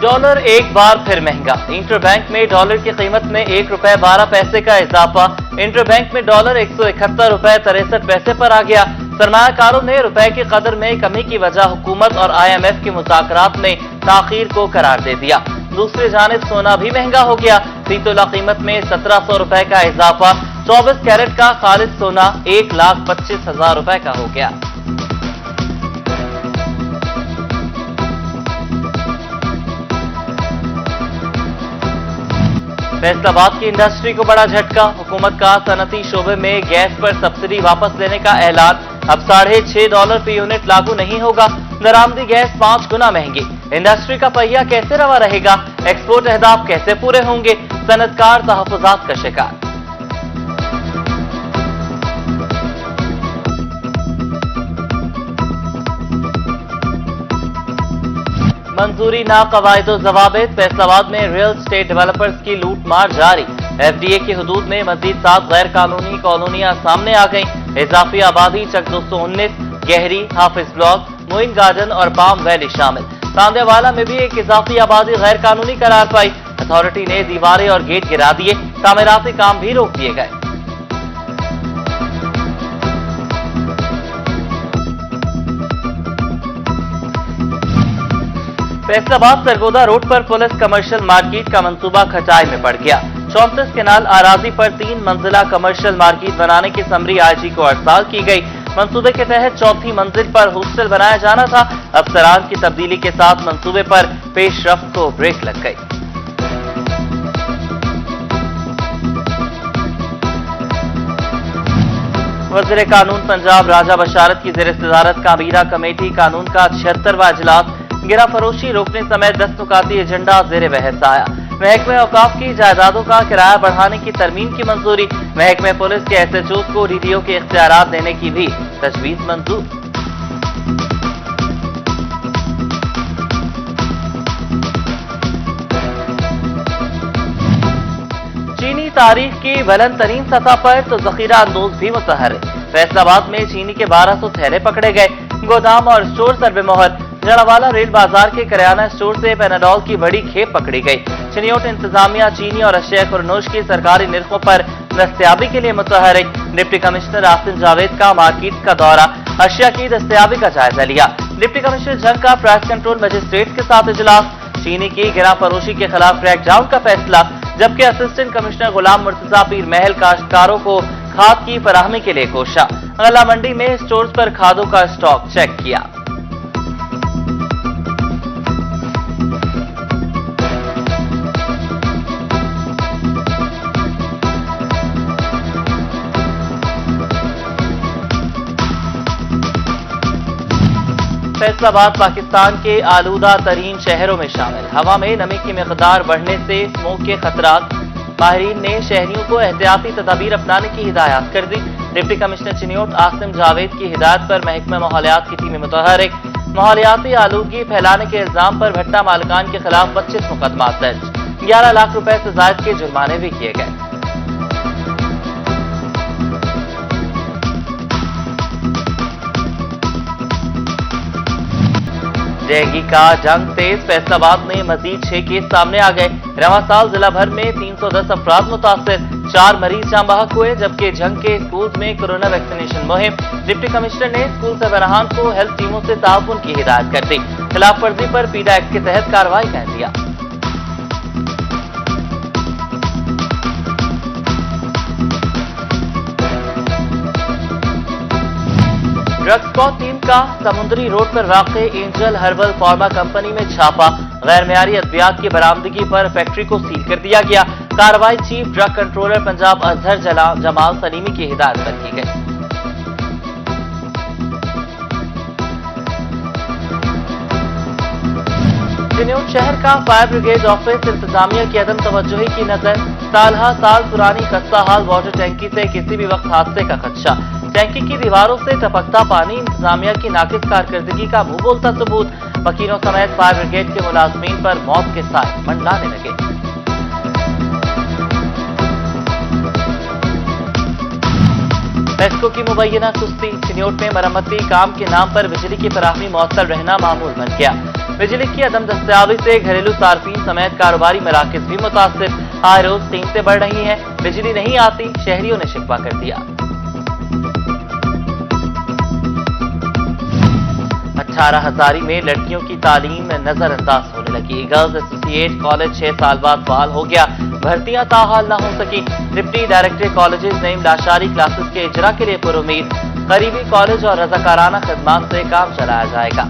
Dollar एक बार फिर महंगा। इंटरबैंक में डॉलर की कीमत में 1 रुपए 12 पैसे का इजाफा। इंटरबैंक में डॉलर 171 रुपए 63 पैसे पर आ गया। सरमायाकारों ने रुपए की कदर में कमी की वजह हुकूमत और IMF के मुज़ाकरात में ताखीर को करार दे दिया। दूसरी जानिब सोना भी महंगा हो गया। 3 तोला कीमत में 1700 रुपए का इजाफा। 24 कैरेट का खालिद सोना 1,25,000 रुपए का हो गया। फैसलाबाद की इंडस्ट्री को बड़ा झटका। हुकूमत का सनती शोबे में गैस पर सब्सिडी वापस लेने का ऐलान। अब $6.5 per यूनिट लागू नहीं होगा। दरामदी गैस 5 गुना महंगी। इंडस्ट्री का पहिया कैसे रवा रहेगा? एक्सपोर्ट अहदाफ कैसे पूरे होंगे? सनतकार तहफ़्फ़ुज़ात का शिकार। मंजूरी ना कवायदो जवाबित। फैसलाबाद में रियल स्टेट डेवलपर्स की लूट मार जारी। FDA की हदूद में मजीद 7 गैर कानूनी कॉलोनियां सामने आ गईं। इजाफी आबादी चक 219, गहरी, हाफिज ब्लॉक, मोइन गार्डन और पाम वैली शामिल। तांदेवाला में भी एक इजाफी आबादी गैर कानूनी करार पाई। अथॉरिटी ने दीवारें और गेट गिरा दिए। तामीराती काम भी रोक दिए गए। फैसलाबाद सरगोदा रोड पर पुलिस कमर्शियल मार्केट का मंसूबा खटाई में पड़ गया। 34 केनाल आराजी पर 3 मंजिला कमर्शियल मार्केट बनाने की समरी IG को अरसाल की गई। मंसूबे के तहत 4थी मंजिल पर हॉस्टल बनाया जाना था। अफसरान की तब्दीली के साथ मंसूबे पर पेशरफ्त को ब्रेक लग गई। वज़ीर कानून पंजाब राजा बशारत की ज़ेर सदारत काबीना कमेटी कानून का 76वां इजलास। गिरा फरोशी रोकने समेत 10 नुकाती एजेंडा ज़ेर बहस आया। महकमे औकाफ की जायदादों का किराया बढ़ाने की तरमीम की मंजूरी। महकमे पुलिस के SHOs को DDO के इख्तियारात देने की भी तजवीज़ मंजूर। चीनी तारीख की बुलंद तरीन सतह पर तो जखीरा अंदोज भी मुतहर। फैसलाबाद में चीनी के 1200 थैले पकड़े गए। गोदाम और स्टोर सरबे मोहर। जड़ावाला रेल बाजार के किराना स्टोर से पेनाडोल की बड़ी खेप पकड़ी गई। चिनियोट इंतजामिया चीनी और अशिया खुरनोश की सरकारी निर्खों पर दस्तयाबी के लिए मुतहरिक। डिप्टी कमिश्नर आसिम जावेद का मार्केट का दौरा। अशिया की दस्तयाबी का जायजा लिया। डिप्टी कमिश्नर जंग का प्राइस कंट्रोल मजिस्ट्रेट के साथ इजलास। चीनी की गिरा फरोशी के खिलाफ क्रैकडाउन का फैसला। जबकि असिस्टेंट कमिश्नर गुलाम मुर्तजा पीर महल काश्तकारों को खाद की फराहमी के लिए कोशा। गल्ला मंडी में स्टोर्स पर खादों का स्टॉक चेक किया। फैसलाबाद पाकिस्तान के आलूदा तरीन शहरों में शामिल। हवा में नमी की मिकदार बढ़ने से स्मोक के खतरात। माहिरीन ने शहरियों को एहतियाती तदाबीर अपनाने की हिदायत कर दी। डिप्टी कमिश्नर चिनियोट आसिम जावेद की हिदायत पर महकमा माहौलियात की टीमें मुतहरिक। माहौलियाती आलूदगी फैलाने के इल्जाम पर भट्टा मालिकान के खिलाफ 25 मुकदमा दर्ज। 11 लाख रुपए से ज्यादा के जुर्माने भी किए गए। डेंगू का जंग तेज। फैसलाबाद में मजीद 6 केस सामने आ गए। रवां साल जिला भर में 310 अफराद मुतासिर। 4 मरीज जाँ बहक हुए। जबकि जंग के स्कूल में कोरोना वैक्सीनेशन मुहिम। डिप्टी कमिश्नर ने स्कूल सरबराहान को हेल्थ टीमों से ताउन की हिदायत कर दी। खिलाफ वर्जी पर पीडा एक्ट के तहत कार्रवाई कर दिया। ड्रग्स स्क्वाड टीम का समुद्री रोड पर वाक़े एंजल हर्बल फार्मा कंपनी में छापा। गैर मेयारी अद्वियात की बरामदगी पर फैक्ट्री को सील कर दिया गया। कार्रवाई chief drug controller Punjab Azhar Jamal Salimi की हिदायत पर की गई। चिनियोट शहर का फायर ब्रिगेड ऑफिस इंतजामिया की अदम तवज्जोही की नजर। सालहा साल पुरानी खस्ता हाल वाटर टैंकी से किसी भी वक्त हादसे का खदशा। टैंकी की दीवारों से टपकता पानी इंतजामिया की नाकिस कारकर्दगी का मुंह बोलता सबूत। वकीलों समेत फायर ब्रिगेड के मुलाजमीन पर मौत के साथ मंडलाने लगे। मेस्को की मुबैना सुस्ती। चिनियोट में मरम्मती काम के नाम पर बिजली की फराहमी मुअत्तल रहना मामूल बन गया। बिजली की अदम दस्तयाबी से घरेलू सार्फिन समेत कारोबारी मराकज भी मुतासिर। हर रोज कीमतें बढ़ रही हैं, बिजली नहीं आती, शहरियों ने शिकवा कर दिया। 18,000 में लड़कियों की तालीम नजरअंदाज होने लगी। गर्ल्स एसोसिएट कॉलेज 6 साल बाद बहाल हो गया, भर्तियां ताहाल न हो सकी। Deputy director colleges Naeem Lashari classes के इजरा के लिए पुरुमीद। करीबी कॉलेज और रजाकाराना खदमात से काम चलाया जाएगा।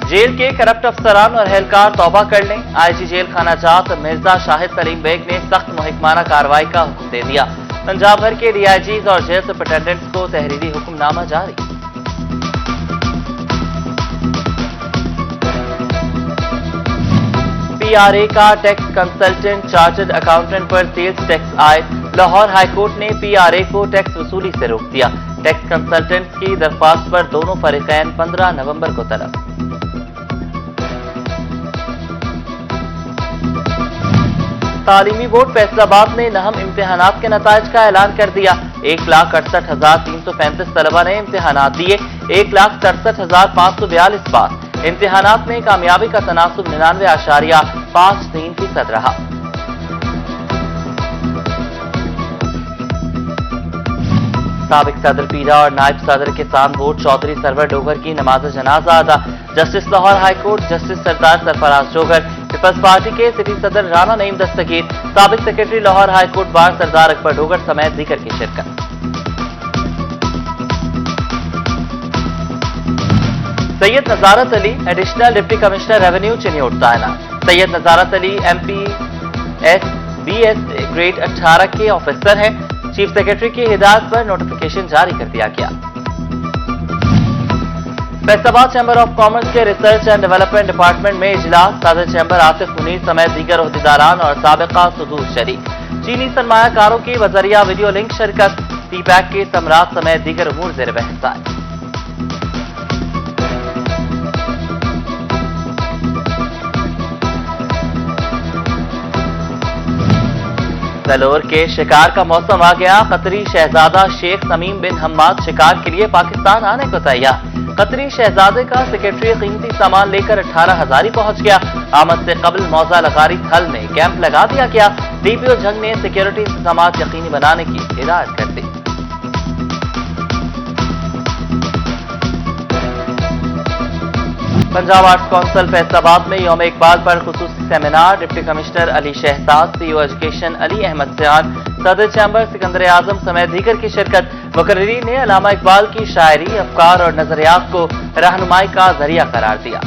जेल के करप्ट अफसरान और एहलकार तौबा कर लें। आईजी जेल खाना जात मिर्जा शाहिद सलीम बेग ने सख्त मुहिकमाना कार्रवाई का हुक्म दे दिया। पंजाब भर के डीआईजीज और जेल सुपरिटेंडेंट्स को तहरीरी हुक्मनामा जारी। पीआरए का टैक्स कंसल्टेंट चार्टर्ड अकाउंटेंट पर सेल्स टैक्स आए। लाहौर हाईकोर्ट ने पीआरए को टैक्स वसूली से रोक दिया। टैक्स कंसल्टेंट की दरख्वास्त पर दोनों फरीकैन 15 नवंबर को तलब। तालीमी बोर्ड फैसलाबाद ने नहम इम्तिहानात के नताइज का ऐलान कर दिया। 1,68,335 तलबा ने इम्तिहानात दिए। 1,67,542 पास। इम्तिहानात में कामयाबी का तनासुब 99.53% रहा। साबिक सदर पीरा और नायब सदर किसान बोर्ड चौधरी सरवर डोगर की नमाज जनाजा अदा। Justice Lahore high court justice Sardar Sarfaraz Dogar, peoples party के सिटी सदर राना नईम दस्तगीर, साबिक secretary Lahore high court bar Sardar Akbar Dogar समेत दीगर की शिरकत। Syed Nazarat Ali additional deputy commissioner revenue Chiniot तैनात। Syed Nazarat Ali MPS BS grade 18 के ऑफिसर हैं। चीफ सेक्रेटरी की हिदायत पर नोटिफिकेशन जारी कर दिया गया। फैसलाबाद चैंबर ऑफ कॉमर्स के रिसर्च एंड डेवलपमेंट डिपार्टमेंट में इजलास। सदर चैंबर आसिफ मुनीर समेत दीगर ओहदेदारान और साबिका सुदूर शरीक। चीनी सरमायाकारों की बजरिया वीडियो लिंक शिरकत। सीपैक के समरात समेत दीगर उमूर ज़ेर बहस आए। वेलोर के शिकार का मौसम आ गया। कतरी शहजादा शेख तमीम बिन हम्माद शिकार के लिए पाकिस्तान आने को तैयार। कतरी शहजादे का सेक्रेटरी कीमती सामान लेकर 18,000 पहुंच गया। आमद से कबल मौजा लगारी थल में कैंप लगा दिया गया। डीपीओ जंग ने सिक्योरिटी इंतजाम यकीनी बनाने की हिदायत कर दी। पंजाब आर्ट्स काउंसिल फैसलाबाद में यौम इकबाल पर खुसूसी seminar. Deputy commissioner Ali Shahzad, CEO education Ali Ahmad Sian, सदर चैंबर सिकंदर आजम समेत दीगर की शिरकत। मुकर्रिरीन ने अल्लामा इकबाल की शायरी, अफकार और नजरियात को रहनुमाई का जरिया करार दिया।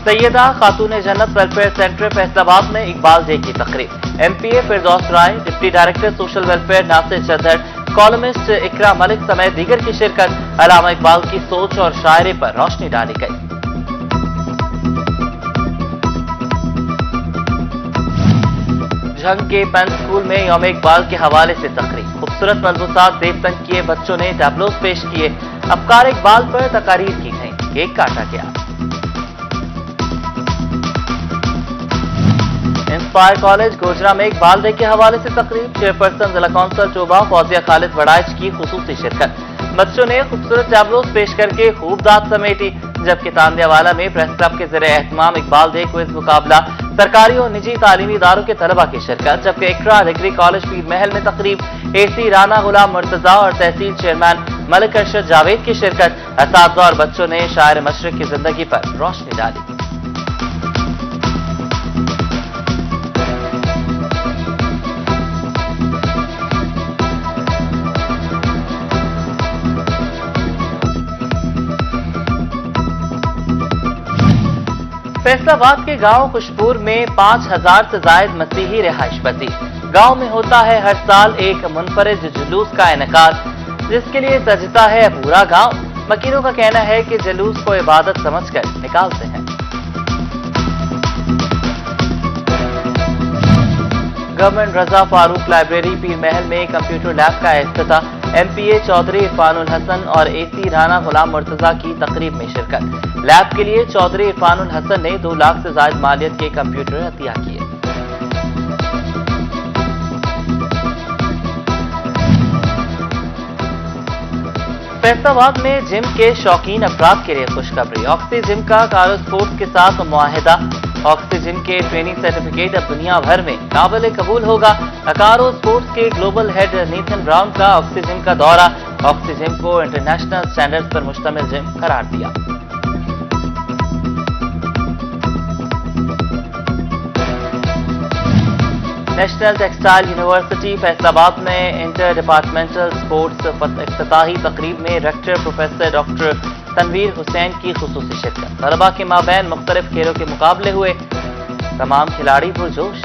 सैयदा खातून जन्नत वेलफेयर सेंटर फैसलाबाद में इकबाल डे की तकरीब। MPA Firdous Rai, deputy director social welfare Nasir Chadar, columnist इकरा मलिक समेत दीगर की शिरकत। अल्लामा इकबाल की सोच और शायरी पर रोशनी डाली गई। झंग के पेन स्कूल में यौम इकबाल के हवाले से तकरीब। खूबसूरत मलबूसात देवतंग किए बच्चों ने टैबलोज पेश किए। अफकार इकबाल पर तकारीर की गई। केक काटा गया। इंस्पायर कॉलेज गोजरा में इकबाल डे के हवाले से तकरीब। चेयरपर्सन जिला कौंसिल चोबा फौजिया खालिद बड़ाइच की खुसूसी शिरकत। बच्चों ने खूबसूरत टैबलोज पेश करके खूब दाद समेटी। जबकि तांदियावाला में प्रेस क्लब के ज़रिए एहतमाम इकबाल डे क्विज मुकाबला। सरकारी और निजी तालीमी इदारों के तलबा की शिरकत। जबकि इकरा डिग्री कॉलेज पीर महल में तकरीब। AC राना गुलाम मुर्तजा और तहसील चेयरमैन मलिक अरशद जावेद की शिरकत। असातिज़ा और बच्चों ने शायर मशरिक की जिंदगी पर रोशनी डाली। फैसलाबाद के गांव खुशपुर में 5,000 से जायद मसीही रिहाइश पजीर। गांव में होता है हर साल एक मुनफरिद जुलूस का इनेकाद, जिसके लिए सजता है पूरा गांव। मकीनों का कहना है कि जुलूस को इबादत समझकर निकालते हैं। गवर्नमेंट रजा फारूक लाइब्रेरी पीर महल में कंप्यूटर लैब का इफ्तिताह। MPA चौधरी इरफानुल हसन और AC राना गुलाम मुर्तजा की तकरीब में शिरकत। लैब के लिए चौधरी इरफानुल हसन ने 2 लाख से ज्यादा मालियत के कंप्यूटर अतिया किए। फैसलाबाद में जिम के शौकीन अफराद के लिए खुशखबरी। ऑक्सी जिम का कारो स्पोर्ट्स के साथ मुआहिदा। ऑक्सी जिम के ट्रेनिंग सर्टिफिकेट अब दुनिया भर में काबिल कबूल होगा। अकारो स्पोर्ट्स के ग्लोबल हेड नीथन ब्राउन का ऑक्सी जिम का दौरा। ऑक्सी जिम को इंटरनेशनल स्टैंडर्ड्स पर मुश्तमिल जिम करार दिया। नेशनल टेक्सटाइल यूनिवर्सिटी फैसलाबाद में इंटर डिपार्टमेंटल स्पोर्ट्स इफ्तिताही तकरीब में rector professor doctor Tanveer Hussain की खुसूसी शिरकत। तलबा के माबैन मुख्तलिफ खेलों के मुकाबले हुए, तमाम खिलाड़ी पुरजोश।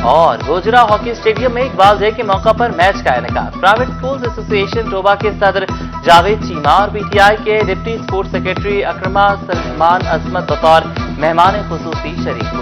और गोजरा हॉकी स्टेडियम में इकबाल डे के मौका पर मैच का इनेकाद। प्राइवेट स्कूल्स एसोसिएशन टोबा के सदर जावेद चीमा और पीटीआई के डिप्टी स्पोर्ट्स सेक्रेटरी अकरमा सलमान अजमत बतौर मेहमान खुसूसी शरीक हुए।